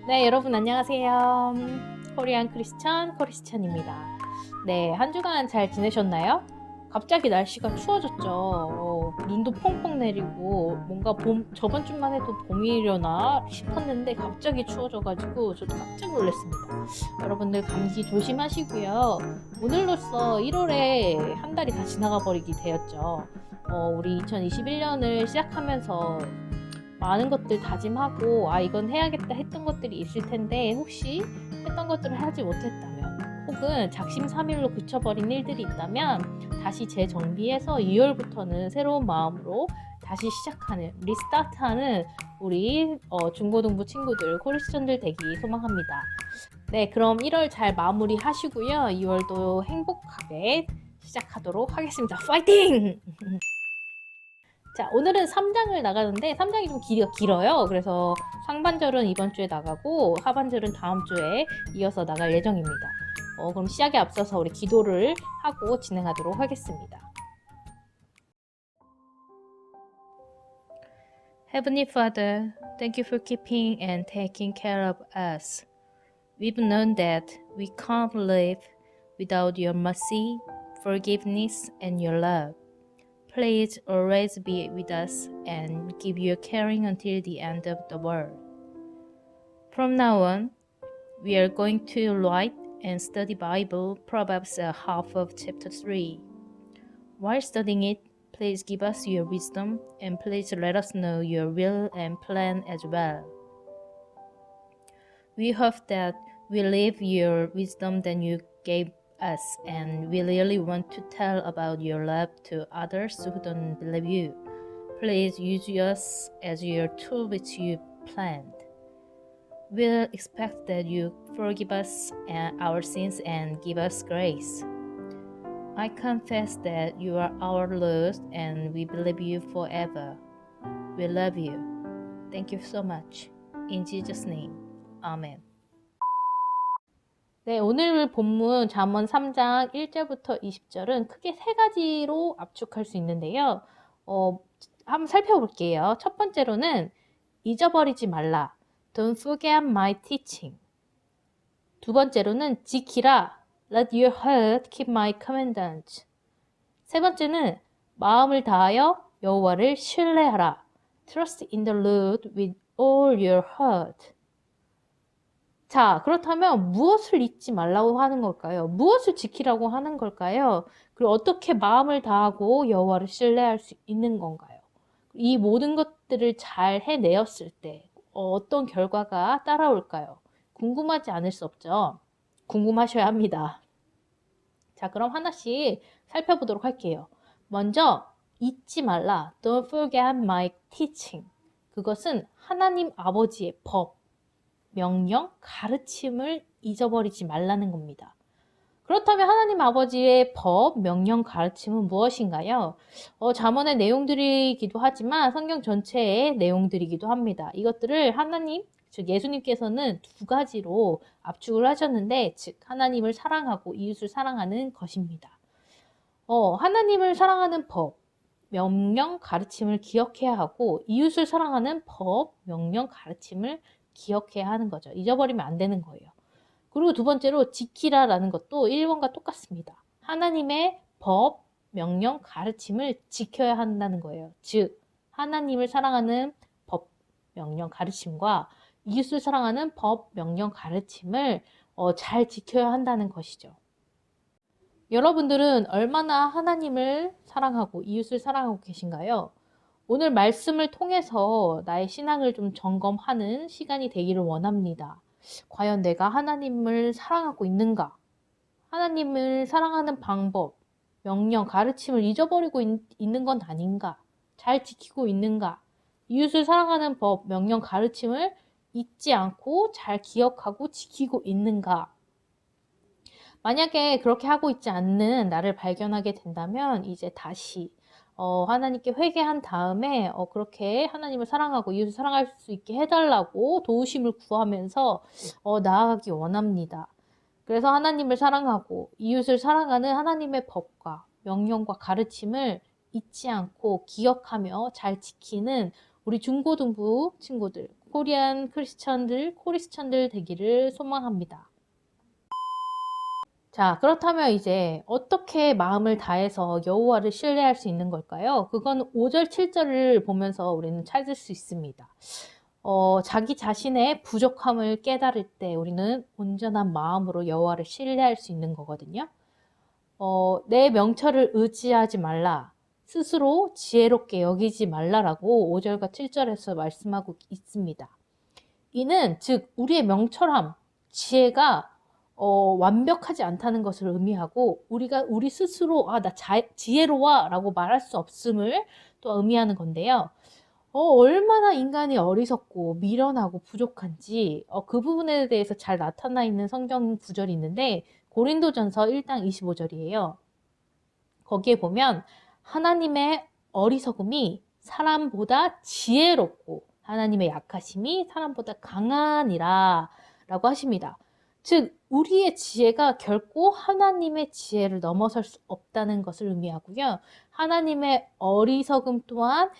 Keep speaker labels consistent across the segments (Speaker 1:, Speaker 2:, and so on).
Speaker 1: 네, 여러분 안녕하세요. 코리안 크리스찬입니다. 네, 한 주간 잘 지내셨나요? 갑자기 날씨가 추워졌죠. 눈도 펑펑 내리고 뭔가 저번 주만 해도 봄이려나 싶었는데 갑자기 추워져가지고 저도 깜짝 놀랐습니다. 여러분들 감기 조심하시고요. 오늘로써 1월에 한 달이 다 지나가 버리게 되었죠. 우리 2021년을 시작하면서 많은 것들 다짐하고 이건 해야겠다 했던 것들이 있을 텐데 혹시 했던 것들을 하지 못했다면 혹은 작심삼일로 그쳐버린 일들이 있다면 다시 재정비해서 2월부터는 새로운 마음으로 다시 시작하는 리스타트하는 우리 중고등부 친구들 코리스천들 되기 소망합니다. 네, 그럼 1월 잘 마무리하시고요. 2월도 행복하게 시작하도록 하겠습니다. 파이팅! 자, 오늘은 3장을 나가는데 3장이 좀 길어요. 그래서 상반절은 이번 주에 나가고 하반절은 다음 주에 이어서 나갈 예정입니다. 그럼 시작에 앞서서 우리 기도를 하고 진행하도록 하겠습니다. Heavenly Father, thank you for keeping and taking care of us. We've known that we can't live without your mercy, forgiveness, and your love. Please always be with us and keep your caring until the end of the world. From now on, we are going to write and study Bible Proverbs half of chapter 3. While studying it, please give us your wisdom and please let us know your will and plan as well. We hope that we live your wisdom that you gave us, and we really want to tell about your love to others who don't believe you. Please use us as your tool which you planned. We'll expect that you forgive us our sins and give us grace. I confess that you are our Lord and we believe you forever. We love you. Thank you so much. In Jesus' name, Amen. 네, 오늘 본문 잠언 3장 1절부터 20절은 크게 세 가지로 압축할 수 있는데요. 한번 살펴볼게요. 첫 번째로는 잊어버리지 말라. Don't forget my teaching. 두 번째로는 지키라. Let your heart keep my commandments. 세 번째는 마음을 다하여 여호와를 신뢰하라. Trust in the Lord with all your heart. 자, 그렇다면 무엇을 잊지 말라고 하는 걸까요? 무엇을 지키라고 하는 걸까요? 그리고 어떻게 마음을 다하고 여호와를 신뢰할 수 있는 건가요? 이 모든 것들을 잘 해내었을 때 어떤 결과가 따라올까요? 궁금하지 않을 수 없죠? 궁금하셔야 합니다. 자, 그럼 하나씩 살펴보도록 할게요. 먼저 잊지 말라. Don't forget my teaching. 그것은 하나님 아버지의 법, 명령, 가르침을 잊어버리지 말라는 겁니다. 그렇다면 하나님 아버지의 법, 명령, 가르침은 무엇인가요? 잠언의 내용들이기도 하지만 성경 전체의 내용들이기도 합니다. 이것들을 하나님, 즉 예수님께서는 두 가지로 압축을 하셨는데, 즉 하나님을 사랑하고 이웃을 사랑하는 것입니다. 하나님을 사랑하는 법, 명령, 가르침을 기억해야 하고 이웃을 사랑하는 법, 명령, 가르침을 기억해야 하는 거죠. 잊어버리면 안 되는 거예요. 그리고 두 번째로 지키라라는 것도 1번과 똑같습니다. 하나님의 법, 명령, 가르침을 지켜야 한다는 거예요. 즉 하나님을 사랑하는 법, 명령, 가르침과 이웃을 사랑하는 법, 명령, 가르침을 잘 지켜야 한다는 것이죠. 여러분들은 얼마나 하나님을 사랑하고 이웃을 사랑하고 계신가요? 오늘 말씀을 통해서 나의 신앙을 좀 점검하는 시간이 되기를 원합니다. 과연 내가 하나님을 사랑하고 있는가? 하나님을 사랑하는 방법, 명령, 가르침을 잊어버리고 있는 건 아닌가? 잘 지키고 있는가? 이웃을 사랑하는 법, 명령, 가르침을 잊지 않고 잘 기억하고 지키고 있는가? 만약에 그렇게 하고 있지 않는 나를 발견하게 된다면 이제 다시 하나님께 회개한 다음에 그렇게 하나님을 사랑하고 이웃을 사랑할 수 있게 해달라고 도우심을 구하면서 나아가기 원합니다. 그래서 하나님을 사랑하고 이웃을 사랑하는 하나님의 법과 명령과 가르침을 잊지 않고 기억하며 잘 지키는 우리 중고등부 친구들, 코리안 크리스천들 되기를 소망합니다. 자, 그렇다면 이제 어떻게 마음을 다해서 여호와를 신뢰할 수 있는 걸까요? 그건 5절, 7절을 보면서 우리는 찾을 수 있습니다. 자기 자신의 부족함을 깨달을 때 우리는 온전한 마음으로 여호와를 신뢰할 수 있는 거거든요. 내 명철을 의지하지 말라. 스스로 지혜롭게 여기지 말라라고 5절과 7절에서 말씀하고 있습니다. 이는 즉 우리의 명철함, 지혜가 완벽하지 않다는 것을 의미하고 우리 스스로 나 지혜로워 라고 말할 수 없음을 또 의미하는 건데요. 얼마나 인간이 어리석고 미련하고 부족한지 그 부분에 대해서 잘 나타나 있는 성경 구절이 있는데 고린도전서 1장 25절이에요. 거기에 보면 하나님의 어리석음이 사람보다 지혜롭고 하나님의 약하심이 사람보다 강하니라 라고 하십니다. 즉 우리의 지혜가 결코 하나님의 지혜를 넘어설 수 없다는 것을 의미하고요. 하나님의 어리석음 또한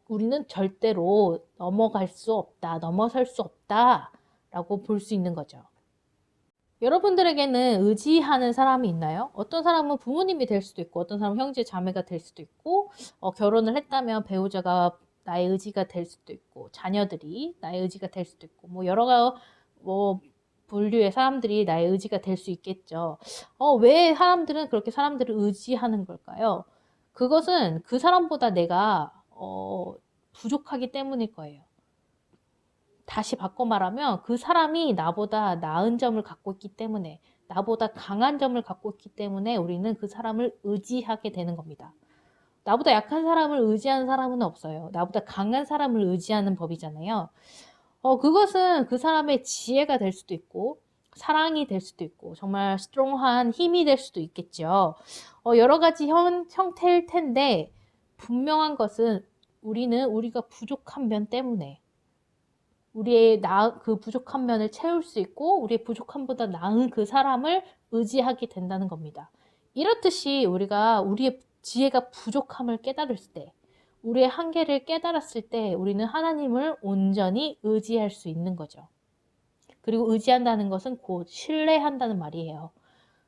Speaker 1: 우리는 절대로 넘어설 수 없다 라고 볼 수 있는 거죠. 여러분들에게는 의지하는 사람이 있나요? 어떤 사람은 부모님이 될 수도 있고 어떤 사람은 형제 자매가 될 수도 있고 결혼을 했다면 배우자가 나의 의지가 될 수도 있고 자녀들이 나의 의지가 될 수도 있고 여러 분류의 사람들이 나의 의지가 될 수 있겠죠. 왜 사람들은 그렇게 사람들을 의지하는 걸까요? 그것은 그 사람보다 내가 부족하기 때문일 거예요. 다시 바꿔 말하면 그 사람이 나보다 나은 점을 갖고 있기 때문에 나보다 강한 점을 갖고 있기 때문에 우리는 그 사람을 의지하게 되는 겁니다. 나보다 약한 사람을 의지하는 사람은 없어요. 나보다 강한 사람을 의지하는 법이잖아요. 그것은 그 사람의 지혜가 될 수도 있고 사랑이 될 수도 있고 정말 스트롱한 힘이 될 수도 있겠죠. 여러 가지 형태일 텐데 분명한 것은 우리가 부족한 면 때문에 우리의 그 부족한 면을 채울 수 있고 우리의 부족함보다 나은 그 사람을 의지하게 된다는 겁니다. 이렇듯이 우리의 지혜가 부족함을 깨달을 때 우리의 한계를 깨달았을 때 우리는 하나님을 온전히 의지할 수 있는 거죠. 그리고 의지한다는 것은 곧 신뢰한다는 말이에요.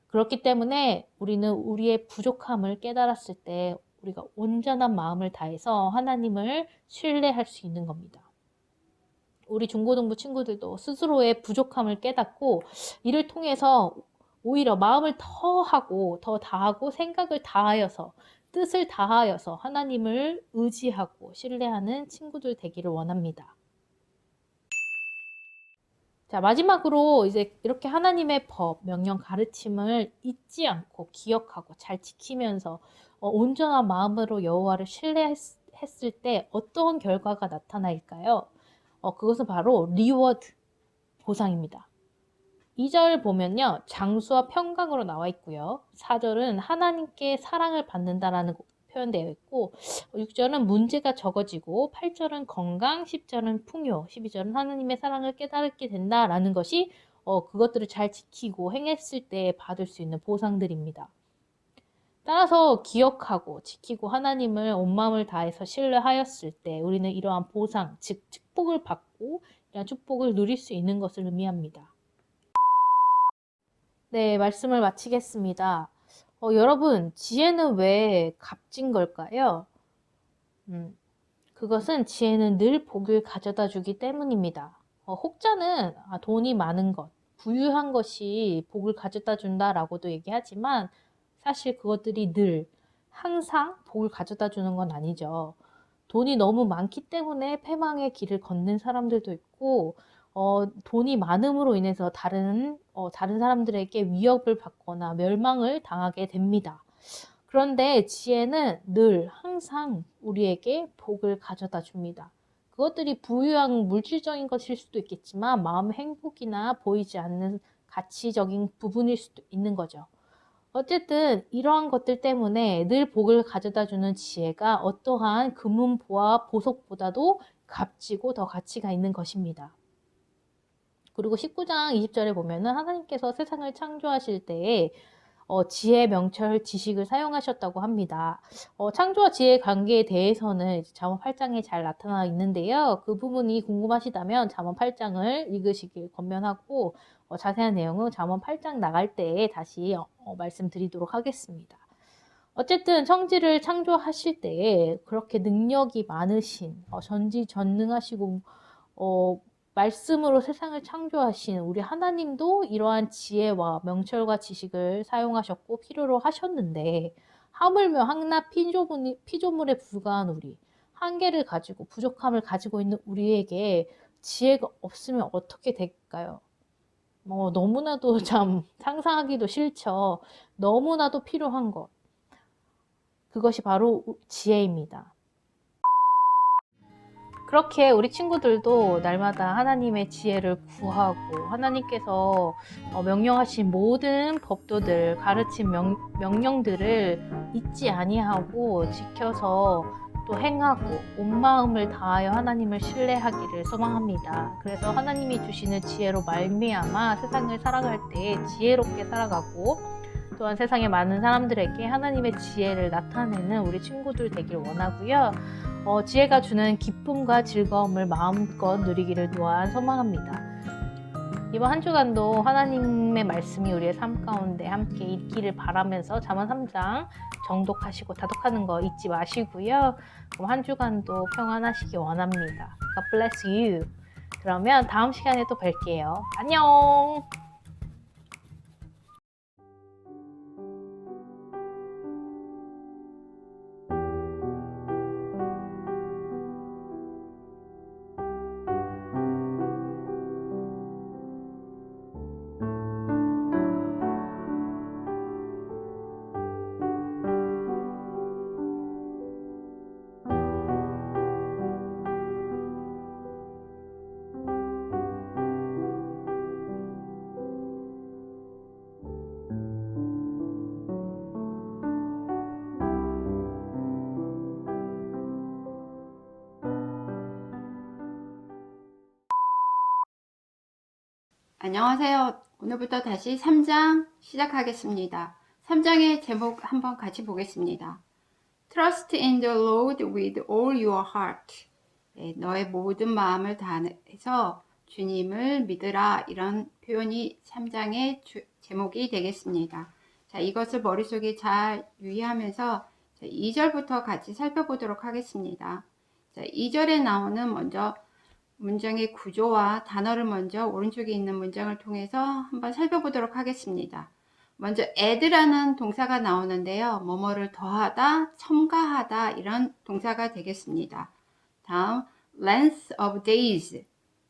Speaker 1: 그렇기 때문에 우리는 우리의 부족함을 깨달았을 때 우리가 온전한 마음을 다해서 하나님을 신뢰할 수 있는 겁니다. 우리 중고등부 친구들도 스스로의 부족함을 깨닫고 이를 통해서 오히려 마음을 더 다하고 생각을 다하여서 뜻을 다하여서 하나님을 의지하고 신뢰하는 친구들 되기를 원합니다. 자, 마지막으로 이제 이렇게 하나님의 법, 명령, 가르침을 잊지 않고 기억하고 잘 지키면서 온전한 마음으로 여호와를 신뢰했을 때 어떤 결과가 나타날까요? 그것은 바로 리워드, 보상입니다. 2절 보면요. 장수와 평강으로 나와 있고요. 4절은 하나님께 사랑을 받는다라는 표현되어 있고 6절은 문제가 적어지고 8절은 건강, 10절은 풍요, 12절은 하나님의 사랑을 깨닫게 된다라는 것이 그것들을 잘 지키고 행했을 때 받을 수 있는 보상들입니다. 따라서 기억하고 지키고 하나님을 온 마음을 다해서 신뢰하였을 때 우리는 이러한 보상, 즉 축복을 받고 이러한 축복을 누릴 수 있는 것을 의미합니다. 네, 말씀을 마치겠습니다. 여러분, 지혜는 왜 값진 걸까요? 그것은 지혜는 늘 복을 가져다 주기 때문입니다. 혹자는 돈이 많은 것, 부유한 것이 복을 가져다 준다라고도 얘기하지만 사실 그것들이 늘 항상 복을 가져다 주는 건 아니죠. 돈이 너무 많기 때문에 패망의 길을 걷는 사람들도 있고 돈이 많음으로 인해서 다른 사람들에게 위협을 받거나 멸망을 당하게 됩니다. 그런데 지혜는 늘 항상 우리에게 복을 가져다 줍니다. 그것들이 부유한 물질적인 것일 수도 있겠지만 마음의 행복이나 보이지 않는 가치적인 부분일 수도 있는 거죠. 어쨌든 이러한 것들 때문에 늘 복을 가져다 주는 지혜가 어떠한 금은보와 보석보다도 값지고 더 가치가 있는 것입니다. 그리고 19장 20절에 보면은 하나님께서 세상을 창조하실 때에 지혜, 명철, 지식을 사용하셨다고 합니다. 창조와 지혜의 관계에 대해서는 잠언 8장에 잘 나타나 있는데요. 그 부분이 궁금하시다면 잠언 8장을 읽으시길 권면하고 자세한 내용은 잠언 8장 나갈 때 다시 말씀드리도록 하겠습니다. 어쨌든 청지를 창조하실 때 그렇게 능력이 많으신 전지전능하시고 말씀으로 세상을 창조하신 우리 하나님도 이러한 지혜와 명철과 지식을 사용하셨고 필요로 하셨는데 하물며 한낱 피조물에 불과한 우리, 한계를 가지고 부족함을 가지고 있는 우리에게 지혜가 없으면 어떻게 될까요? 너무나도 참 상상하기도 싫죠. 너무나도 필요한 것. 그것이 바로 지혜입니다. 그렇게 우리 친구들도 날마다 하나님의 지혜를 구하고 하나님께서 명령하신 모든 법도들, 가르친 명령들을 잊지 아니하고 지켜서 또 행하고 온 마음을 다하여 하나님을 신뢰하기를 소망합니다. 그래서 하나님이 주시는 지혜로 말미암아 세상을 살아갈 때 지혜롭게 살아가고 또한 세상의 많은 사람들에게 하나님의 지혜를 나타내는 우리 친구들 되길 원하고요. 지혜가 주는 기쁨과 즐거움을 마음껏 누리기를 또한 소망합니다. 이번 한 주간도 하나님의 말씀이 우리의 삶 가운데 함께 있기를 바라면서 잠언 3장 정독하시고 다독하는 거 잊지 마시고요. 그럼 한 주간도 평안하시기 원합니다. God bless you. 그러면 다음 시간에 또 뵐게요. 안녕!
Speaker 2: 안녕하세요. 오늘부터 다시 3장 시작하겠습니다. 3장의 제목 한번 같이 보겠습니다. Trust in the Lord with all your heart. 네, 너의 모든 마음을 다해서 주님을 믿으라. 이런 표현이 3장의 제목이 되겠습니다. 자, 이것을 머릿속에 잘 유의하면서 2절부터 같이 살펴보도록 하겠습니다. 자, 2절에 나오는 먼저 문장의 구조와 단어를 먼저 오른쪽에 있는 문장을 통해서 한번 살펴보도록 하겠습니다. 먼저 add라는 동사가 나오는데요. 뭐뭐를 더하다, 첨가하다 이런 동사가 되겠습니다. 다음 length of days,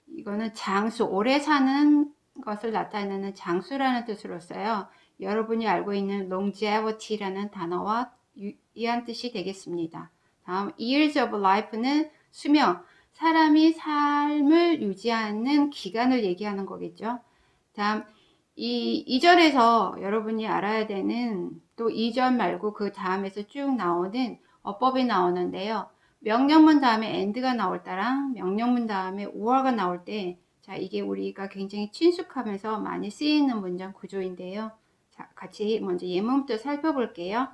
Speaker 2: 이거는 장수, 오래 사는 것을 나타내는 장수라는 뜻으로 써요. 여러분이 알고 있는 longevity라는 단어와 유의한 뜻이 되겠습니다. 다음 years of life는 수명, 사람이 삶을 유지하는 기간을 얘기하는 거겠죠. 다음 이 2절에서 여러분이 알아야 되는 또 2절 말고 그 다음에서 쭉 나오는 어법이 나오는데요. 명령문 다음에 and가 나올 때랑 명령문 다음에 or가 나올 때, 자, 이게 우리가 굉장히 친숙하면서 많이 쓰이는 문장 구조인데요. 자, 같이 먼저 예문부터 살펴볼게요.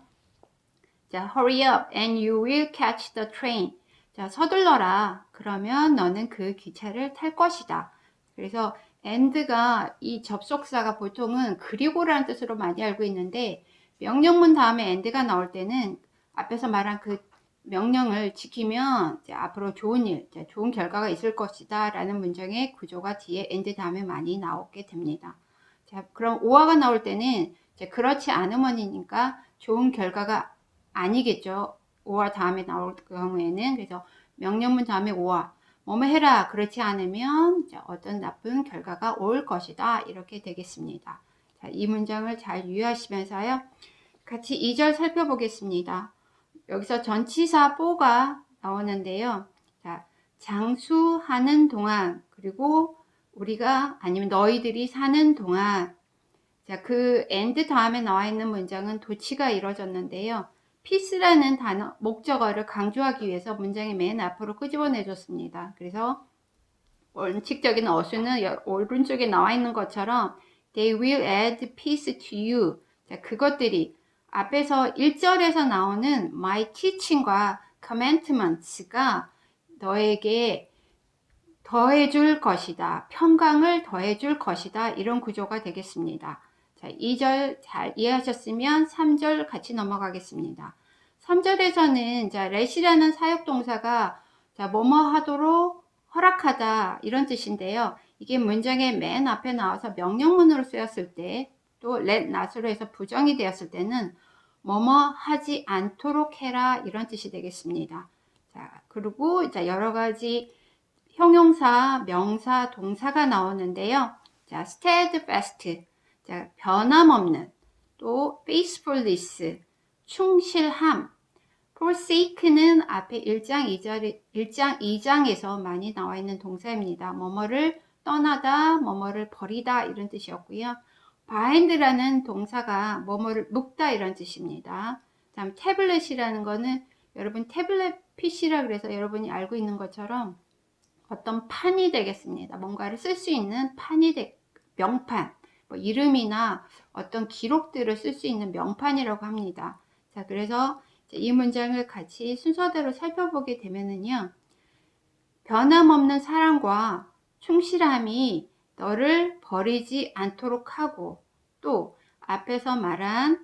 Speaker 2: 자, hurry up and you will catch the train. 자, 서둘러라. 그러면 너는 그 기차를 탈 것이다. 그래서 and가 이 접속사가 보통은 그리고라는 뜻으로 많이 알고 있는데, 명령문 다음에 and가 나올 때는 앞에서 말한 그 명령을 지키면 앞으로 좋은 일, 좋은 결과가 있을 것이다 라는 문장의 구조가 뒤에 and 다음에 많이 나오게 됩니다. 자, 그럼 오화가 나올 때는 그렇지 않으면이니까 좋은 결과가 아니겠죠. 오화 다음에 나올 경우에는. 그래서 명령문 다음에 오화, 뭐뭐 해라, 그렇지 않으면 어떤 나쁜 결과가 올 것이다, 이렇게 되겠습니다. 자, 이 문장을 잘 유의하시면서요, 같이 2절 살펴보겠습니다. 여기서 전치사 뽀가 나오는데요. 자, 장수하는 동안, 그리고 우리가 아니면 너희들이 사는 동안. 자, 그 and 다음에 나와 있는 문장은 도치가 이루어졌는데요. peace라는 단어, 목적어를 강조하기 위해서 문장의 맨 앞으로 끄집어내 줬습니다. 그래서 원칙적인 어수는 오른쪽에 나와 있는 것처럼 they will add peace to you. 자, 그것들이 앞에서 1절에서 나오는 my teaching과 commandments가 너에게 더해줄 것이다. 평강을 더해줄 것이다. 이런 구조가 되겠습니다. 자, 2절 잘 이해하셨으면 3절 같이 넘어가겠습니다. 3절에서는 자, let이라는 사역동사가 자, 뭐뭐 하도록 허락하다 이런 뜻인데요. 이게 문장의 맨 앞에 나와서 명령문으로 쓰였을 때, 또 let not으로 해서 부정이 되었을 때는 뭐뭐 하지 않도록 해라 이런 뜻이 되겠습니다. 자, 그리고 자, 여러 가지 형용사, 명사, 동사가 나오는데요. 자, steadfast, 자, 변함없는, 또 faithfulness, 충실함, forsake는 앞에 1장 2장에서 많이 나와 있는 동사입니다. 뭐뭐를 떠나다, 뭐뭐를 버리다 이런 뜻이었고요. bind라는 동사가 뭐뭐를 묶다 이런 뜻입니다. 다음 tablet이라는 거는 여러분 태블릿 PC라 그래서 여러분이 알고 있는 것처럼 어떤 판이 되겠습니다. 뭔가를 쓸 수 있는 명판, 뭐 이름이나 어떤 기록들을 쓸 수 있는 명판이라고 합니다. 자, 그래서 이 문장을 같이 순서대로 살펴보게 되면은요, 변함없는 사랑과 충실함이 너를 버리지 않도록 하고, 또 앞에서 말한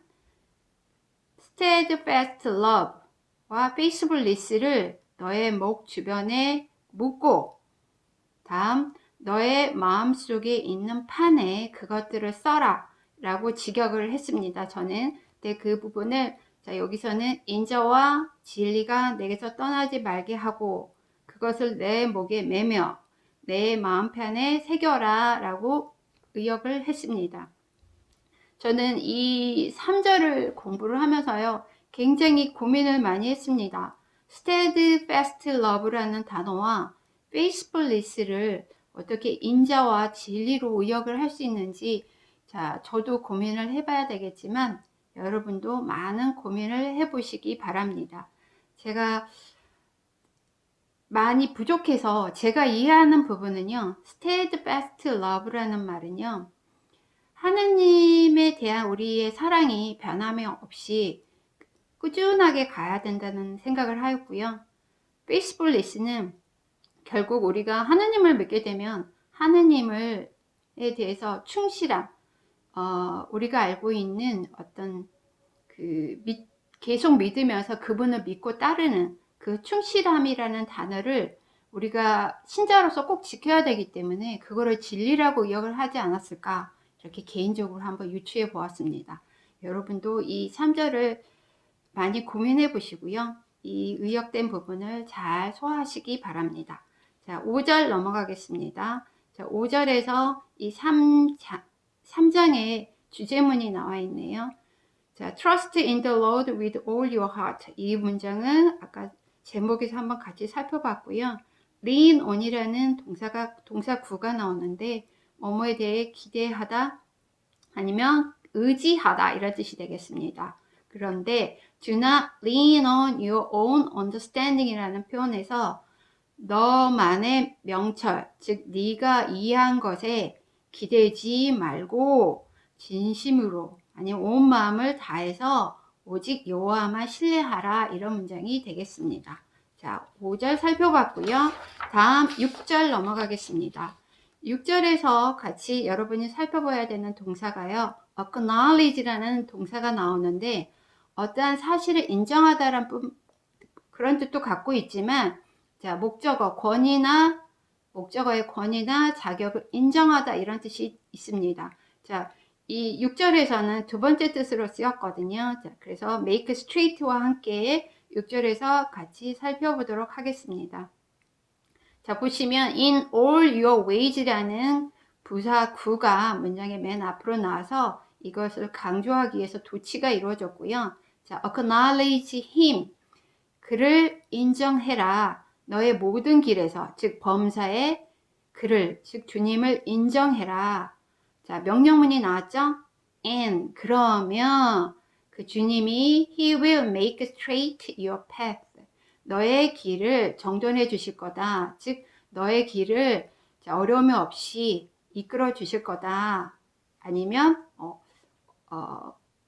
Speaker 2: steadfast love와 faithfulness를 너의 목 주변에 묶고, 다음 너의 마음속에 있는 판에 그것들을 써라 라고 직역을 했습니다. 저는 그 부분을 자, 여기서는 인자와 진리가 내게서 떠나지 말게 하고 그것을 내 목에 매며 내 마음판에 새겨라 라고 의역을 했습니다. 저는 이 3절을 공부를 하면서요, 굉장히 고민을 많이 했습니다. steadfast love라는 단어와 faithfulness를 어떻게 인자와 진리로 의역을 할 수 있는지, 자, 저도 고민을 해봐야 되겠지만 여러분도 많은 고민을 해보시기 바랍니다. 제가 많이 부족해서 제가 이해하는 부분은요, steadfast love라는 말은요, 하느님에 대한 우리의 사랑이 변함이 없이 꾸준하게 가야 된다는 생각을 하였고요. faithfulness는 결국 우리가 하느님을 믿게 되면 하느님에 대해서 충실함, 우리가 알고 있는 어떤 계속 믿으면서 그분을 믿고 따르는 그 충실함이라는 단어를 우리가 신자로서 꼭 지켜야 되기 때문에 그거를 진리라고 의역을 하지 않았을까, 이렇게 개인적으로 한번 유추해 보았습니다. 여러분도 이 3절을 많이 고민해 보시고요. 이 의역된 부분을 잘 소화하시기 바랍니다. 자, 5절 넘어가겠습니다. 자, 5절에서 이 3장에 주제문이 나와 있네요. 자, trust in the Lord with all your heart. 이 문장은 아까 제목에서 한번 같이 살펴봤고요. lean on이라는 동사구가 나오는데, 뭐뭐에 대해 기대하다 아니면 의지하다 이런 뜻이 되겠습니다. 그런데 do not lean on your own understanding 이라는 표현에서 너만의 명철, 즉 네가 이해한 것에 기대지 말고 진심으로 아니면 온 마음을 다해서 오직 여호와만 신뢰하라, 이런 문장이 되겠습니다. 자, 5절 살펴봤고요. 다음 6절 넘어가겠습니다. 6절에서 같이 여러분이 살펴봐야 되는 동사가요, acknowledge라는 동사가 나오는데, 어떠한 사실을 인정하다라는 그런 뜻도 갖고 있지만, 자, 목적어의 권위나 자격을 인정하다 이런 뜻이 있습니다. 자, 이 6절에서는 두 번째 뜻으로 쓰였거든요. 자, 그래서 make straight와 함께 6절에서 같이 살펴보도록 하겠습니다. 자, 보시면 in all your ways라는 부사구가 문장의 맨 앞으로 나와서 이것을 강조하기 위해서 도치가 이루어졌고요. 자, acknowledge him, 그를 인정해라. 너의 모든 길에서, 즉 범사의 그를, 즉 주님을 인정해라. 자, 명령문이 나왔죠? And 그러면 그 주님이 he will make straight your path. 너의 길을 정돈해 주실 거다. 즉 너의 길을 어려움이 없이 이끌어 주실 거다. 아니면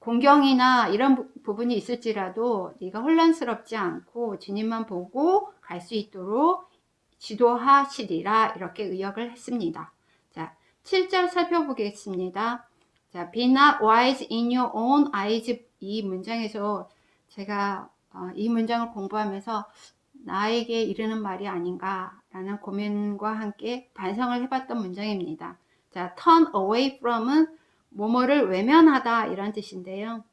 Speaker 2: 공경이나 이런 부분이 있을지라도 네가 혼란스럽지 않고 주님만 보고 갈 수 있도록 지도하시리라 이렇게 의역을 했습니다. 자, 7절 살펴보겠습니다. 자, be not wise in your own eyes 이 문장에서 제가 이 문장을 공부하면서 나에게 이르는 말이 아닌가라는 고민과 함께 반성을 해봤던 문장입니다. 자, turn away from은 뭐뭐를 외면하다 이런 뜻인데요.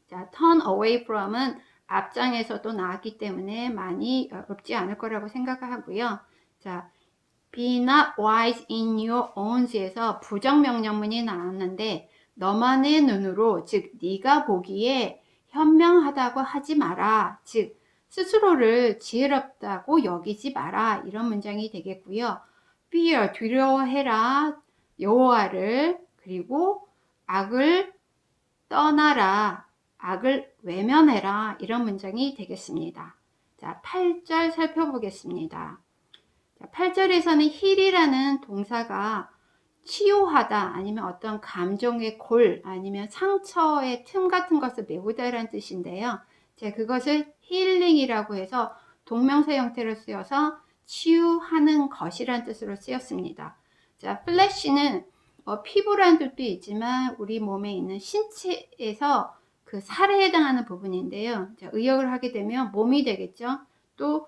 Speaker 2: 자, turn away from은 앞장에서도 나왔기 때문에 많이 어렵지 않을 거라고 생각하고요. 자, be not wise in your owns에서 부정명령문이 나왔는데 너만의 눈으로 즉 네가 보기에 현명하다고 하지 마라. 즉 스스로를 지혜롭다고 여기지 마라. 이런 문장이 되겠고요. fear 두려워해라. 여호와를 그리고 악을 떠나라. 악을 외면해라. 이런 문장이 되겠습니다. 자, 8절 살펴보겠습니다. 자, 8절에서는 heal이라는 동사가 치유하다 아니면 어떤 감정의 골 아니면 상처의 틈 같은 것을 메우다라는 뜻인데요. 자, 그것을 healing이라고 해서 동명사 형태로 쓰여서 치유하는 것이라는 뜻으로 쓰였습니다. 자, flesh는 피부라는 뜻도 있지만 우리 몸에 있는 신체에서 그 살에 해당하는 부분인데요. 자, 의역을 하게 되면 몸이 되겠죠. 또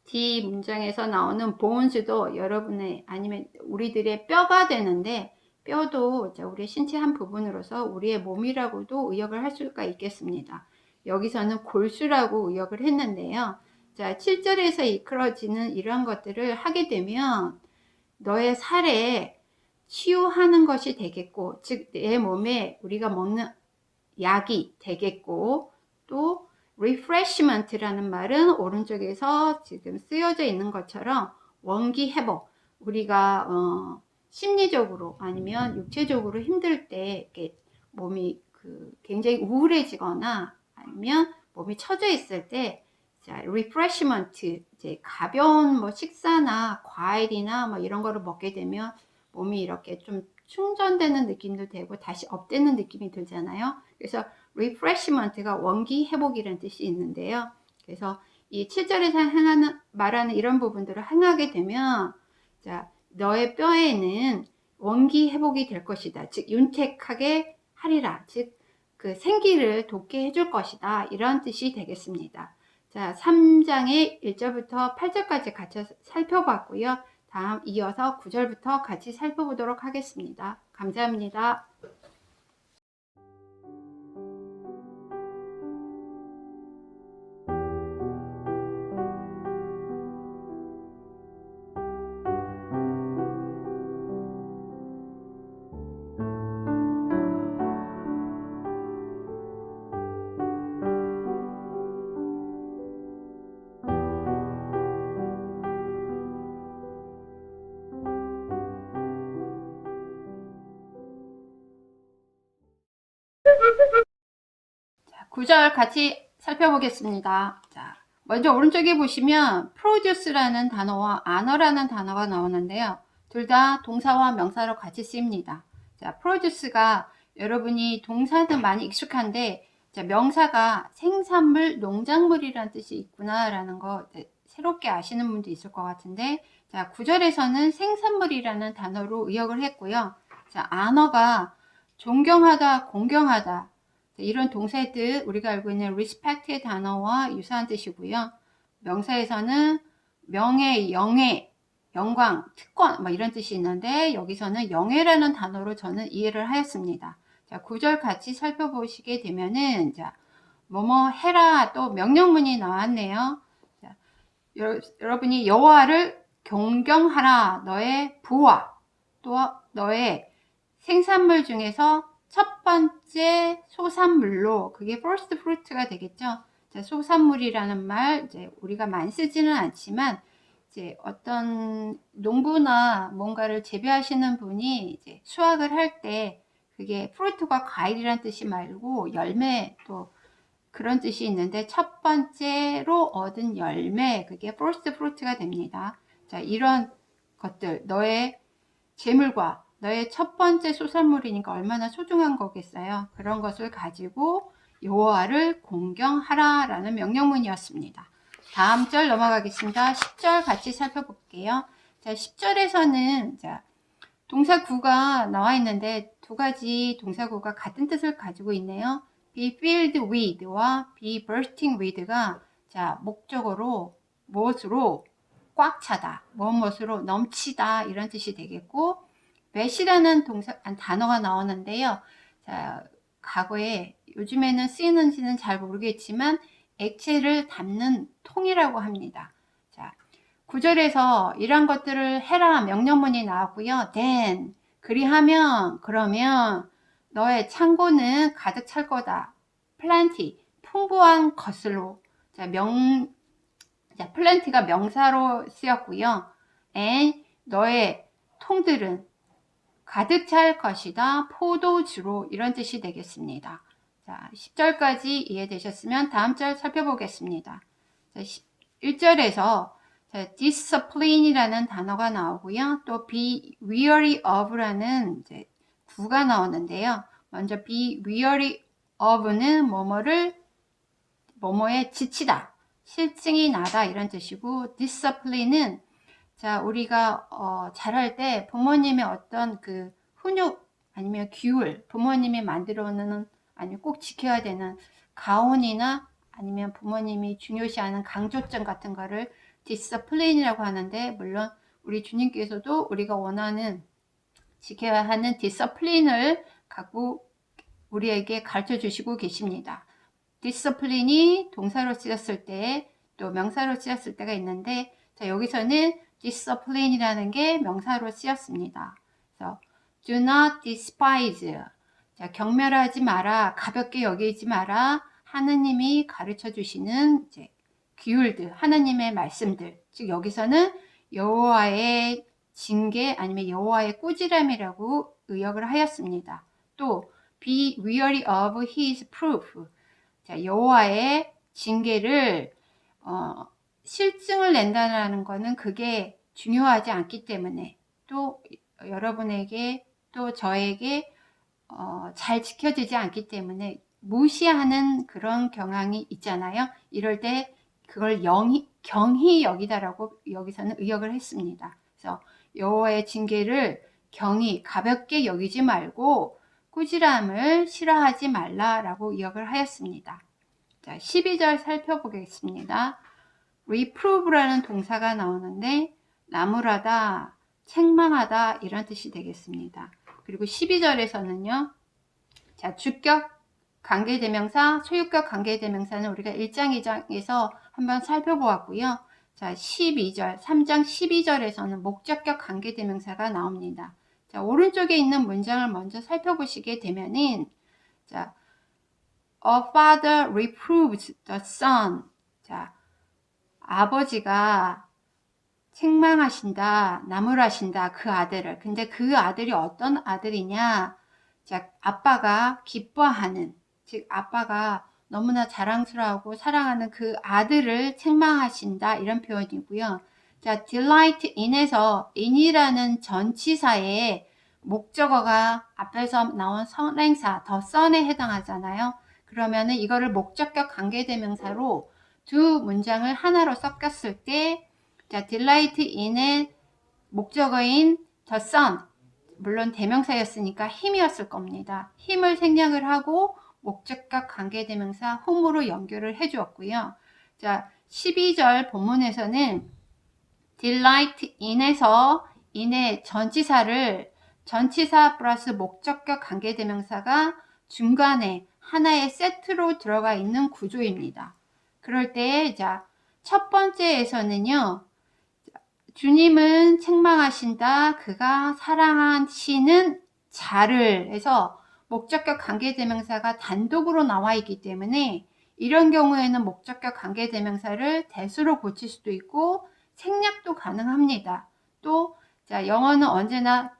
Speaker 2: D 문장에서 나오는 bones도 여러분의 아니면 우리들의 뼈가 되는데 뼈도 우리 신체 한 부분으로서 우리의 몸이라고도 의역을 할 수가 있겠습니다. 여기서는 골수라고 의역을 했는데요. 자, 7절에서 이끌어지는 이러한 것들을 하게 되면 너의 살에 치유하는 것이 되겠고, 즉 내 몸에 우리가 먹는 약이 되겠고, 또 refreshment라는 말은 오른쪽에서 지금 쓰여져 있는 것처럼 원기 회복, 우리가 심리적으로 아니면 육체적으로 힘들 때 이렇게 몸이 굉장히 우울해지거나 아니면 몸이 처져 있을 때 자, refreshment 이제 가벼운 뭐 식사나 과일이나 뭐 이런 거를 먹게 되면 몸이 이렇게 좀 충전되는 느낌도 되고 다시 업되는 느낌이 들잖아요. 그래서 refreshment가 원기 회복이라는 뜻이 있는데요. 그래서 이 7절에서 말하는 이런 부분들을 행하게 되면 자, 너의 뼈에는 원기 회복이 될 것이다. 즉 윤택하게 하리라. 즉 그 생기를 돋게 해줄 것이다. 이런 뜻이 되겠습니다. 자, 3장의 1절부터 8절까지 같이 살펴봤고요. 다음 이어서 9절부터 같이 살펴보도록 하겠습니다. 감사합니다. 자, 9절 같이 살펴보겠습니다. 자, 먼저 오른쪽에 보시면 produce라는 단어와 honor라는 단어가 나오는데요. 둘 다 동사와 명사로 같이 쓰입니다. 자, produce가 여러분이 동사는 많이 익숙한데 자, 명사가 생산물, 농작물이라는 뜻이 있구나라는 거 새롭게 아시는 분도 있을 것 같은데 자, 9절에서는 생산물이라는 단어로 의역을 했고요. 자, honor가 존경하다, 공경하다 이런 동사의 뜻 우리가 알고 있는 respect의 단어와 유사한 뜻이고요. 명사에서는 명예, 영예, 영광, 특권 뭐 이런 뜻이 있는데 여기서는 영예라는 단어로 저는 이해를 하였습니다. 자, 9절 같이 살펴보시게 되면은 자, 뭐뭐 해라 또 명령문이 나왔네요. 자, 여러분이 여호와를 경경하라 너의 부와 또 너의 생산물 중에서 첫 번째 소산물로 그게 first fruit가 되겠죠. 자, 소산물이라는 말 이제 우리가 많이 쓰지는 않지만 이제 어떤 농부나 뭔가를 재배하시는 분이 이제 수확을 할 때 그게 fruit가 과일이란 뜻이 말고 열매 또 그런 뜻이 있는데 첫 번째로 얻은 열매 그게 first fruit가 됩니다. 자, 이런 것들 너의 재물과 너의 첫 번째 소설물이니까 얼마나 소중한 거겠어요. 그런 것을 가지고 여호와를 공경하라 라는 명령문이었습니다. 다음 절 넘어가겠습니다. 10절 같이 살펴볼게요. 자, 10절에서는 자, 동사구가 나와 있는데 두 가지 동사구가 같은 뜻을 가지고 있네요. be filled with와 be bursting with가 자, 목적어로 무엇으로 꽉 차다, 무엇으로 넘치다 이런 뜻이 되겠고, vet이라는 단어가 나오는데요. 자, 과거에 요즘에는 쓰이는지는 잘 모르겠지만 액체를 담는 통이라고 합니다. 자, 9절에서 이런 것들을 해라 명령문이 나왔고요. then 그리하면 그러면 너의 창고는 가득 찰 거다. plenty 풍부한 것으로 자, plenty가 명사로 쓰였고요. and 너의 통들은 가득 찰 것이다. 포도주로 이런 뜻이 되겠습니다. 자, 10절까지 이해되셨으면 다음 절 살펴보겠습니다. 자, 1절에서 discipline이라는 단어가 나오고요. 또 be weary of라는 구가 나오는데요. 먼저 be weary of는 뭐뭐에 지치다, 실증이 나다 이런 뜻이고, discipline은 자, 우리가 잘할 때 부모님의 어떤 그 훈육 아니면 규율, 부모님이 만들어 놓는 아니면 꼭 지켜야 되는 가온이나 아니면 부모님이 중요시하는 강조점 같은 거를 디스플레인이라고 하는데, 물론 우리 주님께서도 우리가 원하는 지켜야 하는 디스플레인을 갖고 우리에게 가르쳐 주시고 계십니다. 디스플레인이 동사로 쓰였을 때 또 명사로 쓰였을 때가 있는데, 자, 여기서는 discipline이라는 게 명사로 쓰였습니다. 그래서 do not despise. 자, 경멸하지 마라, 가볍게 여기지 마라. 하느님이 가르쳐 주시는 규율들, 하나님의 말씀들. 즉 여기서는 여호와의 징계 아니면 여호와의 꾸지람이라고 의역을 하였습니다. 또 be weary of his proof. 자, 여호와의 징계를 실증을 낸다는 것은 그게 중요하지 않기 때문에, 또 여러분에게 또 저에게 잘 지켜지지 않기 때문에 무시하는 그런 경향이 있잖아요. 이럴 때 그걸 경히 여기다라고 여기서는 의역을 했습니다. 그래서 여호와의 징계를 경히 가볍게 여기지 말고 꾸지람을 싫어하지 말라라고 의역을 하였습니다. 자, 12절 살펴보겠습니다. reprove라는 동사가 나오는데 나무라다, 책망하다 이런 뜻이 되겠습니다. 그리고 12절에서는요. 자, 주격 관계대명사, 소유격 관계대명사는 우리가 1장, 2장에서 한번 살펴보았고요. 자, 12절, 3장 12절에서는 목적격 관계대명사가 나옵니다. 자, 오른쪽에 있는 문장을 먼저 살펴보시게 되면은 자, A father reproves the son. 자, 아버지가 책망하신다, 나무라신다, 그 아들을. 근데 그 아들이 어떤 아들이냐? 자, 아빠가 기뻐하는, 즉 아빠가 너무나 자랑스러워하고 사랑하는 그 아들을 책망하신다 이런 표현이고요. 자, delight in에서 in이라는 전치사의 목적어가 앞에서 나온 선행사 the son에 해당하잖아요. 그러면은 이거를 목적격 관계대명사로 두 문장을 하나로 섞었을 때, 자, delight in의 목적어인 the son, 물론 대명사였으니까 힘이었을 겁니다. 힘을 생략을 하고 목적격 관계대명사 whom으로 연결을 해주었고요. 자, 12절 본문에서는 delight in에서 in의 전치사 플러스 목적격 관계대명사가 중간에 하나의 세트로 들어가 있는 구조입니다. 그럴 때, 자, 첫 번째에서는요, 주님은 책망하신다, 그가 사랑하시는 자를 해서 목적격 관계대명사가 단독으로 나와 있기 때문에 이런 경우에는 목적격 관계대명사를 대수로 고칠 수도 있고 생략도 가능합니다. 또, 자, 영어는 언제나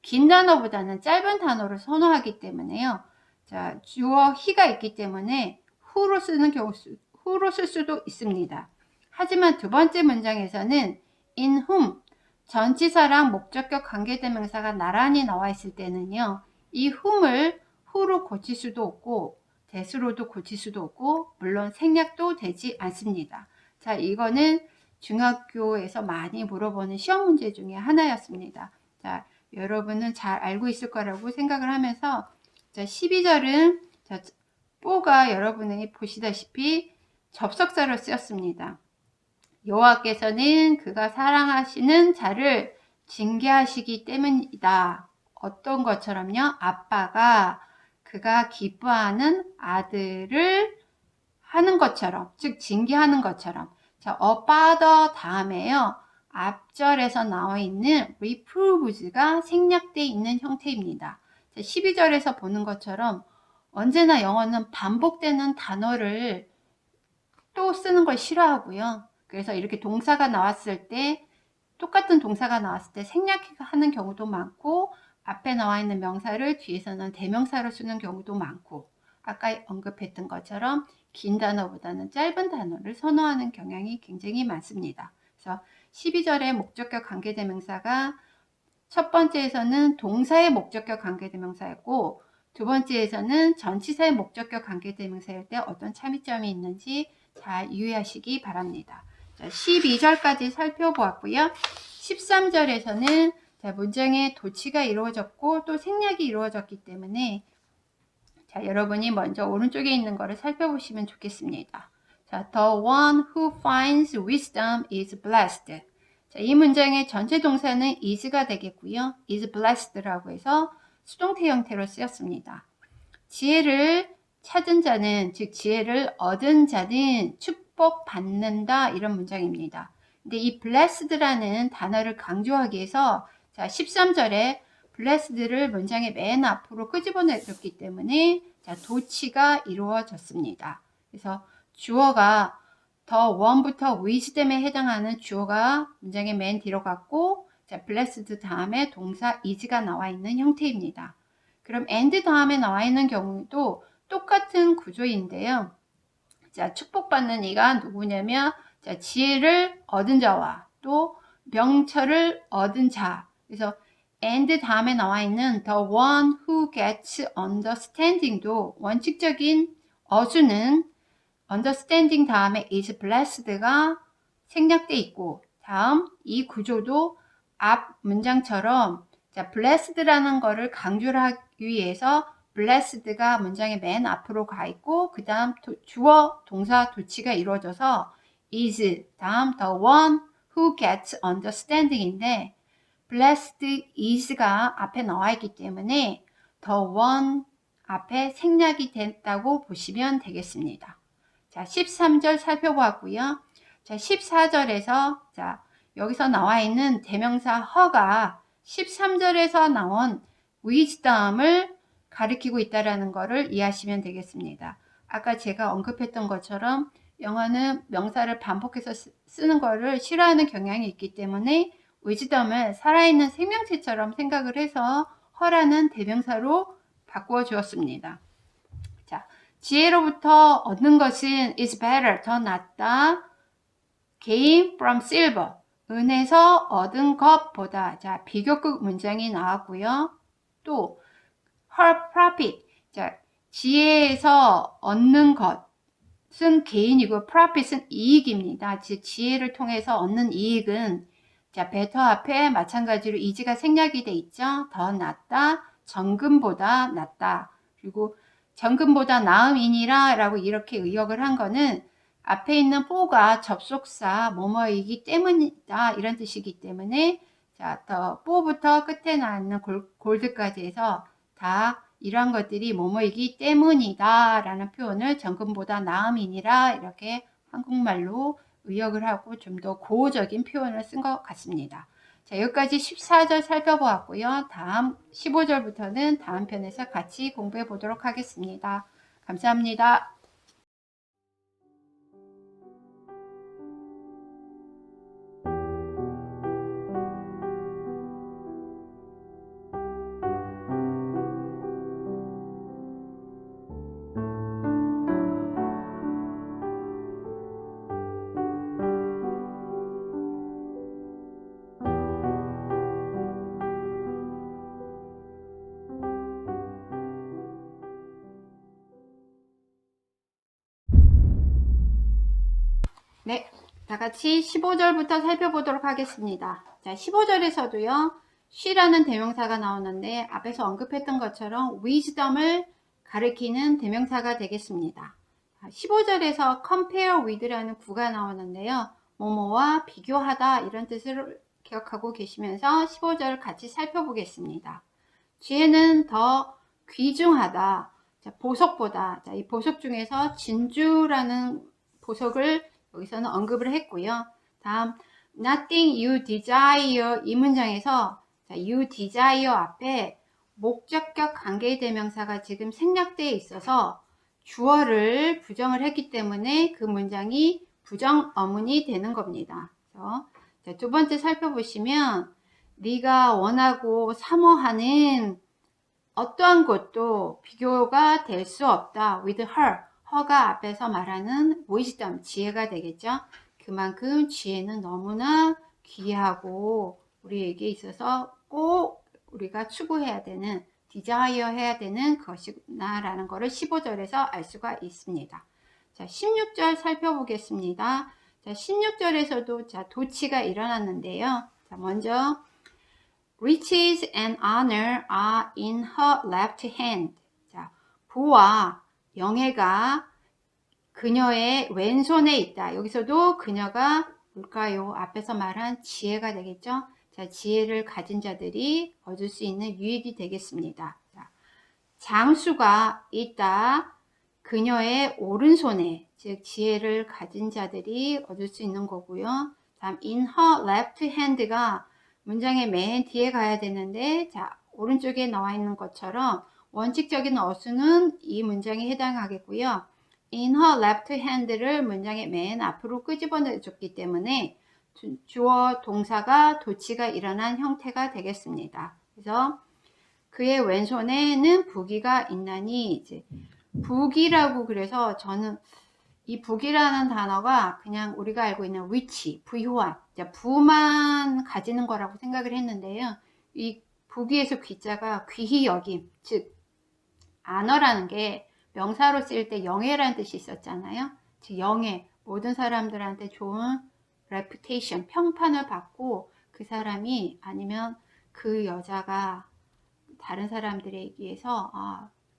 Speaker 2: 긴 단어보다는 짧은 단어를 선호하기 때문에요. 자, 주어 he가 있기 때문에 who로 쓸 수도 있습니다. 하지만 두 번째 문장에서는 in whom, 전치사랑 목적격 관계대명사가 나란히 나와 있을 때는요, 이 whom을 who로 고칠 수도 없고 that으로도 고칠 수도 없고 물론 생략도 되지 않습니다. 자, 이거는 중학교에서 많이 물어보는 시험 문제 중에 하나였습니다. 자, 여러분은 잘 알고 있을 거라고 생각을 하면서, 자, 12절은 자, 뽀가 여러분이 보시다시피 접속사로 쓰였습니다. 여호와께서는 그가 사랑하시는 자를 징계하시기 때문이다. 어떤 것처럼요? 아빠가 그가 기뻐하는 아들을 하는 것처럼, 즉 징계하는 것처럼. 자, a father 다음에요, 앞절에서 나와 있는 reprove가 생략되어 있는 형태입니다. 자, 12절에서 보는 것처럼 언제나 영어는 반복되는 단어를 또 쓰는 걸 싫어하고요. 그래서 이렇게 동사가 나왔을 때, 똑같은 동사가 나왔을 때 생략하는 경우도 많고, 앞에 나와 있는 명사를 뒤에서는 대명사로 쓰는 경우도 많고, 아까 언급했던 것처럼 긴 단어보다는 짧은 단어를 선호하는 경향이 굉장히 많습니다. 그래서 12절에 목적격 관계대명사가 첫 번째에서는 동사의 목적격 관계대명사였고, 두 번째에서는 전치사의 목적격 관계대명사일 때 어떤 차이점이 있는지 잘 유의하시기 바랍니다. 자, 12절까지 살펴보았고요. 13절에서는 문장의 도치가 이루어졌고 또 생략이 이루어졌기 때문에, 자, 여러분이 먼저 오른쪽에 있는 거를 살펴보시면 좋겠습니다. 자, the one who finds wisdom is blessed. 자, 이 문장의 전체 동사는 is가 되겠고요. is blessed라고 해서 수동태 형태로 쓰였습니다. 지혜를 찾은 자는, 즉 지혜를 얻은 자는 축복받는다, 이런 문장입니다. 근데 이 blessed라는 단어를 강조하기 위해서, 자, 13절에 blessed를 문장의 맨 앞으로 끄집어냈기 때문에, 자, 도치가 이루어졌습니다. 그래서 주어가 the one부터 wisdom에 해당하는 주어가 문장의 맨 뒤로 갔고, 자, blessed 다음에 동사 is가 나와 있는 형태입니다. 그럼 and 다음에 나와 있는 경우도 똑같은 구조인데요. 자, 축복받는 이가 누구냐면, 자, 지혜를 얻은 자와 또 명철을 얻은 자. 그래서 and 다음에 나와 있는 the one who gets understanding도 원칙적인 어수는 understanding 다음에 is blessed가 생략돼 있고, 다음 이 구조도 앞 문장처럼, 자, blessed라는 거를 강조를 하기 위해서 blessed가 문장의 맨 앞으로 가 있고, 그 다음 주어 동사 도치가 이루어져서 is 다음 the one who gets understanding인데, blessed is가 앞에 나와 있기 때문에 the one 앞에 생략이 됐다고 보시면 되겠습니다. 자, 13절 살펴보았고요. 자, 14절에서, 자, 여기서 나와 있는 대명사 허가 13절에서 나온 wisdom을 가리키고 있다는 것을 이해하시면 되겠습니다. 아까 제가 언급했던 것처럼 영어는 명사를 반복해서 쓰는 것을 싫어하는 경향이 있기 때문에 wisdom을 살아있는 생명체처럼 생각을 해서 허라는 대명사로 바꾸어 주었습니다. 자, 지혜로부터 얻는 것은 is better, 더 낫다. gain from silver, 은에서 얻은 것보다. 자, 비교급 문장이 나왔고요. 또 her profit, 자, 지혜에서 얻는 것은 gain이고 profit은 이익입니다. 즉 지혜를 통해서 얻는 이익은, 자, better 앞에 마찬가지로 is가 생략이 돼 있죠. 더 낫다, 정금보다 낫다. 그리고 정금보다 나음이니라 라고 이렇게 의역을 한 거는 앞에 있는 for가 접속사 뭐뭐이기 때문이다, 이런 뜻이기 때문에, 자, 더 for부터 끝에 나있는 골드까지 해서 다 이러한 것들이 뭐뭐이기 때문이다 라는 표현을 정금보다 나음이니라 이렇게 한국말로 의역을 하고 좀 더 고어적인 표현을 쓴 것 같습니다. 자, 여기까지 14절 살펴보았고요. 다음 15절부터는 다음 편에서 같이 공부해 보도록 하겠습니다. 감사합니다. 네, 다 같이 15절부터 살펴보도록 하겠습니다. 자, 15절에서도요, she라는 대명사가 나오는데 앞에서 언급했던 것처럼 wisdom을 가리키는 대명사가 되겠습니다. 15절에서 compare with라는 구가 나오는데요, 뭐뭐와 비교하다 이런 뜻을 기억하고 계시면서 15절을 같이 살펴보겠습니다. 뒤에는 더 귀중하다. 자, 보석보다. 자, 이 보석 중에서 진주라는 보석을 여기서는 언급을 했고요. 다음, nothing you desire 이 문장에서 자, you desire 앞에 목적격 관계대명사가 지금 생략되어 있어서 주어를 부정을 했기 때문에 그 문장이 부정 어문이 되는 겁니다. 그래서 자, 두 번째 살펴보시면 네가 원하고 사모하는 어떠한 것도 비교가 될 수 없다. with her. her가 앞에서 말하는 wisdom, 지혜가 되겠죠. 그만큼 지혜는 너무나 귀하고 우리에게 있어서 꼭 우리가 추구해야 되는, desire 해야 되는 것이구나 라는 것을 15절에서 알 수가 있습니다. 자, 16절 살펴보겠습니다. 자, 16절에서도 자, 도치가 일어났는데요. 자, 먼저 riches and honor are in her left hand. 자, 부와 영예가 그녀의 왼손에 있다. 여기서도 그녀가 뭘까요? 앞에서 말한 지혜가 되겠죠? 자, 지혜를 가진 자들이 얻을 수 있는 유익이 되겠습니다. 자, 장수가 있다. 그녀의 오른손에, 즉 지혜를 가진 자들이 얻을 수 있는 거고요. 다음 in her left hand가 문장의 맨 뒤에 가야 되는데, 자, 오른쪽에 나와 있는 것처럼 원칙적인 어수는 이 문장에 해당하겠고요. in her left hand를 문장의 맨 앞으로 끄집어내 줬기 때문에 주어 동사가 도치가 일어난 형태가 되겠습니다. 그래서 그의 왼손에는 부귀가 있나니, 이제 부귀라고, 그래서 저는 이 부귀라는 단어가 그냥 우리가 알고 있는 위치, 부유한, 부만 가지는 거라고 생각을 했는데요. 이 부귀에서 귀자가 귀히 여김, 즉 honor라는 게 명사로 쓰일 때 영예라는 뜻이 있었잖아요. 즉 영예, 모든 사람들한테 좋은 reputation, 평판을 받고 그 사람이, 아니면 그 여자가 다른 사람들에 의해서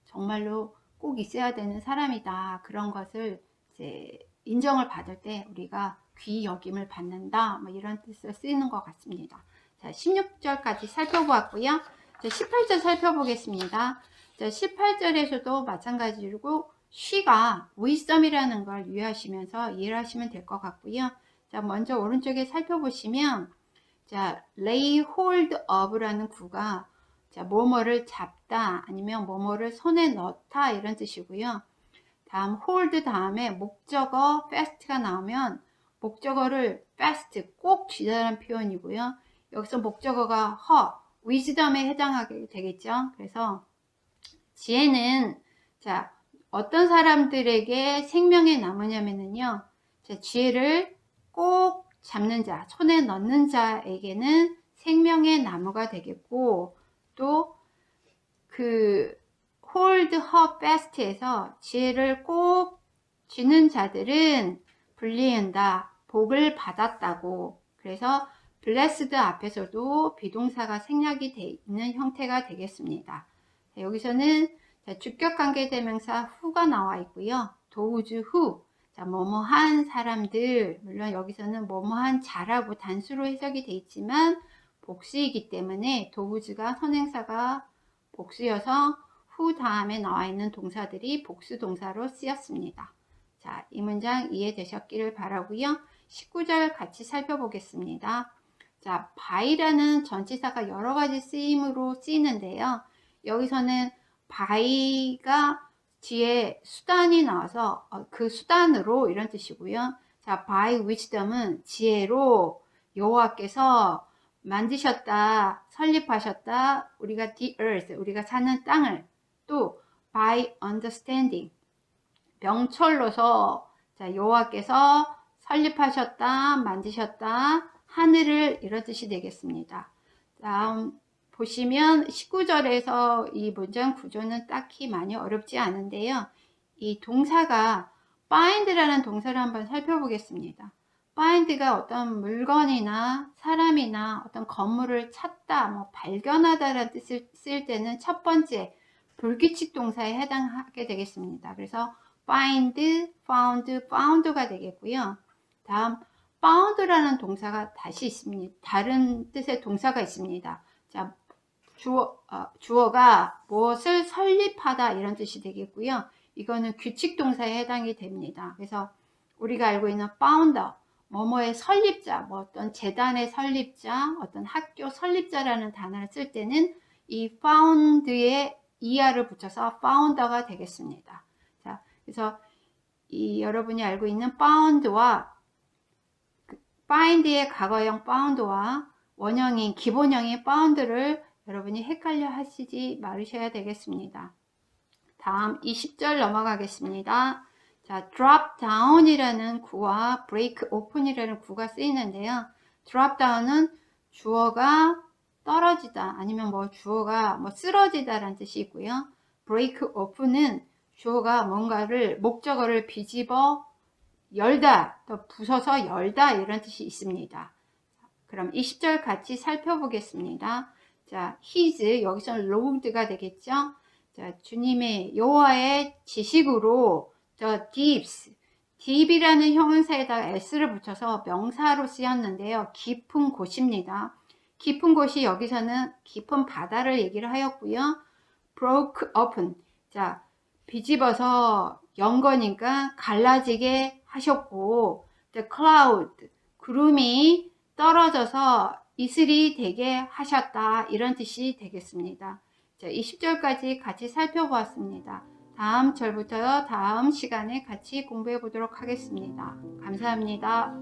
Speaker 2: 정말로 꼭 있어야 되는 사람이다. 그런 것을 이제 인정을 받을 때 우리가 귀히 여김을 받는다. 뭐 이런 뜻으로 쓰이는 것 같습니다. 자, 16절까지 살펴보았고요. 자, 18절 살펴보겠습니다. 자, 18절에서도 마찬가지로 she가 wisdom이라는 걸 유의하시면서 이해를 하시면 될 것 같고요. 자, 먼저 오른쪽에 살펴보시면 자, lay hold of라는 구가 자, 뭐뭐를 잡다 아니면 뭐뭐를 손에 넣다 이런 뜻이고요. 다음 hold 다음에 목적어 fast가 나오면 목적어를 fast 꼭 쥐다라는 표현이고요. 여기서 목적어가 her, wisdom에 해당하게 되겠죠. 그래서 지혜는 자, 어떤 사람들에게 생명에 남으냐면요. 자, 지혜를 꼭 잡는 자, 손에 넣는 자에게는 생명의 나무가 되겠고, 또 그 hold her fast에서 지혜를 꼭 쥐는 자들은 불리한다, 복을 받았다고. 그래서 blessed 앞에서도 비동사가 생략이 돼 있는 형태가 되겠습니다. 자, 여기서는 자, 주격관계대명사 who가 나와 있고요. those who, 자, 뭐뭐한 사람들, 물론 여기서는 뭐뭐한 자라고 단수로 해석이 돼 있지만 복수이기 때문에 those가 선행사가 복수여서 who 다음에 나와 있는 동사들이 복수 동사로 쓰였습니다. 자, 이 문장 이해되셨기를 바라고요. 19절 같이 살펴보겠습니다. 자, by라는 전치사가 여러 가지 쓰임으로 쓰이는데요. 여기서는 by가 뒤에 수단이 나와서 그 수단으로 이런 뜻이고요. 자, by wisdom은 지혜로 여호와께서 만드셨다, 설립하셨다. 우리가 the earth, 우리가 사는 땅을. 또 by understanding, 명철로서 자, 여호와께서 설립하셨다, 만드셨다, 하늘을, 이런 뜻이 되겠습니다. 다음 보시면 19절에서 이 문장 구조는 딱히 많이 어렵지 않은데요. 이 동사가 find라는 동사를 한번 살펴보겠습니다. find가 어떤 물건이나 사람이나 어떤 건물을 찾다, 뭐 발견하다라는 뜻을 쓸 때는 첫 번째 불규칙 동사에 해당하게 되겠습니다. 그래서 find, found, found가 되겠고요. 다음 found라는 동사가 다시 있습니다. 다른 뜻의 동사가 있습니다. 자, 주어가 무엇을 설립하다 이런 뜻이 되겠고요. 이거는 규칙 동사에 해당이 됩니다. 그래서 우리가 알고 있는 founder, 뭐뭐의 설립자, 뭐 어떤 재단의 설립자, 어떤 학교 설립자라는 단어를 쓸 때는 이 found에 er를 붙여서 founder가 되겠습니다. 자, 그래서 이 여러분이 알고 있는 found와 find의 과거형 found와 원형인 기본형인 found를 여러분이 헷갈려 하시지 말으셔야 되겠습니다. 다음 20절 넘어가겠습니다. 자, drop down이라는 구와 break open이라는 구가 쓰이는데요. drop down은 주어가 떨어지다 아니면 뭐 주어가 뭐 쓰러지다라는 뜻이 있고요. break open은 주어가 뭔가를 목적어를 비집어 열다, 또 부숴서 열다 이런 뜻이 있습니다. 그럼 20절 같이 살펴보겠습니다. 자, his 여기서는 Lord가 되겠죠. 자, 주님의 여호와의 지식으로 the deeps, deep이라는 형용사에다가 s를 붙여서 명사로 쓰였는데요. 깊은 곳입니다. 깊은 곳이 여기서는 깊은 바다를 얘기를 하였고요. broke open, 자, 비집어서 연 거니까 갈라지게 하셨고, the cloud, 구름이 떨어져서 이슬이 되게 하셨다 이런 뜻이 되겠습니다. 자, 20절까지 같이 살펴보았습니다. 다음 절부터 다음 시간에 같이 공부해 보도록 하겠습니다. 감사합니다.